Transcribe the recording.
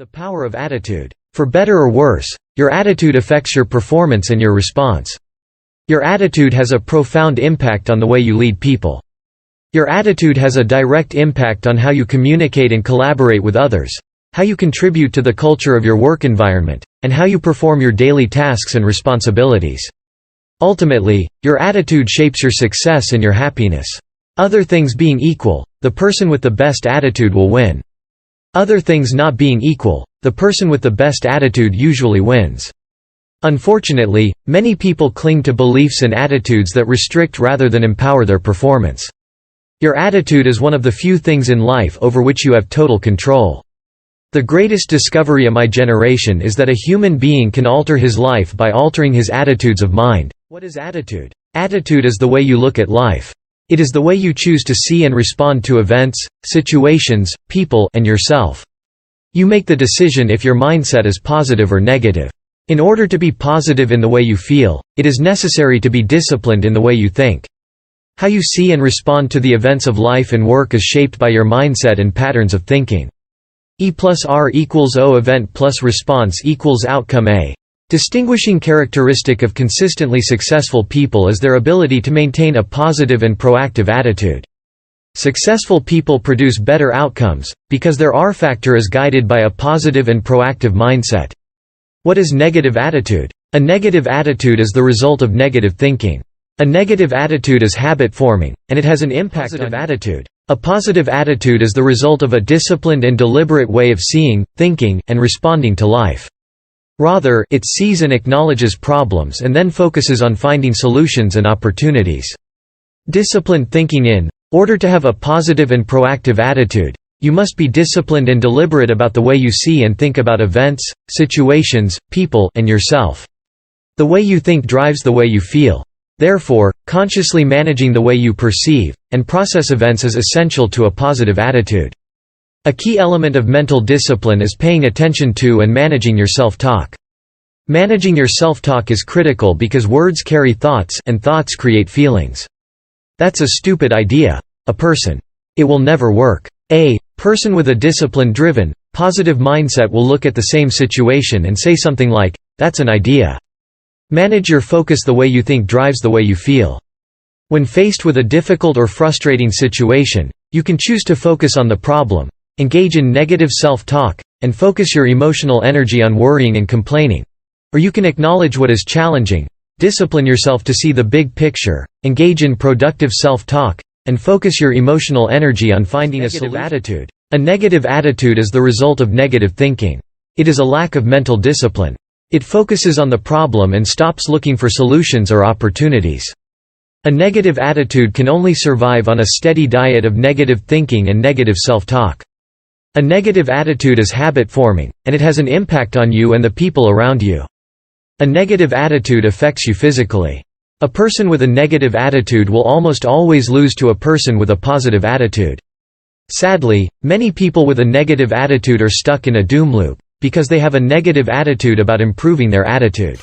The power of attitude. For better or worse, your attitude affects your performance and your response. Your attitude has a profound impact on the way you lead people. Your attitude has a direct impact on how you communicate and collaborate with others, how you contribute to the culture of your work environment, and how you perform your daily tasks and responsibilities. Ultimately, your attitude shapes your success and your happiness. Other things being equal, the person with the best attitude will win. Other things not being equal, the person with the best attitude usually wins. Unfortunately, many people cling to beliefs and attitudes that restrict rather than empower their performance. Your attitude is one of the few things in life over which you have total control. The greatest discovery of my generation is that a human being can alter his life by altering his attitudes of mind. What is attitude? Attitude is the way you look at life. It is the way you choose to see and respond to events, situations, people, and yourself. You make the decision if your mindset is positive or negative. In order to be positive in the way you feel, it is necessary to be disciplined in the way you think. How you see and respond to the events of life and work is shaped by your mindset and patterns of thinking. E+R=O event plus response equals outcome A. Distinguishing characteristic of consistently successful people is their ability to maintain a positive and proactive attitude. Successful people produce better outcomes, because their R factor is guided by a positive and proactive mindset. What is negative attitude? A negative attitude is the result of negative thinking. A negative attitude is habit-forming, and it has an impact on attitude. A positive attitude is the result of a disciplined and deliberate way of seeing, thinking, and responding to life. Rather, it sees and acknowledges problems and then focuses on finding solutions and opportunities. Disciplined thinking. In order to have a positive and proactive attitude, you must be disciplined and deliberate about the way you see and think about events, situations, people, and yourself. The way you think drives the way you feel. Therefore, consciously managing the way you perceive and process events is essential to a positive attitude. A key element of mental discipline is paying attention to and managing your self-talk. Managing your self-talk is critical because words carry thoughts, and thoughts create feelings. That's a stupid idea. A person. It will never work. A person with a discipline-driven, positive mindset will look at the same situation and say something like, "That's an idea." Manage your focus. The way you think drives the way you feel. When faced with a difficult or frustrating situation, you can choose to focus on the problem, engage in negative self-talk, and focus your emotional energy on worrying and complaining. Or you can acknowledge what is challenging, discipline yourself to see the big picture, engage in productive self-talk, and focus your emotional energy on finding a solution. Attitude. A negative attitude is the result of negative thinking. It is a lack of mental discipline. It focuses on the problem and stops looking for solutions or opportunities. A negative attitude can only survive on a steady diet of negative thinking and negative self-talk. A negative attitude is habit-forming, and it has an impact on you and the people around you. A negative attitude affects you physically. A person with a negative attitude will almost always lose to a person with a positive attitude. Sadly, many people with a negative attitude are stuck in a doom loop, because they have a negative attitude about improving their attitude.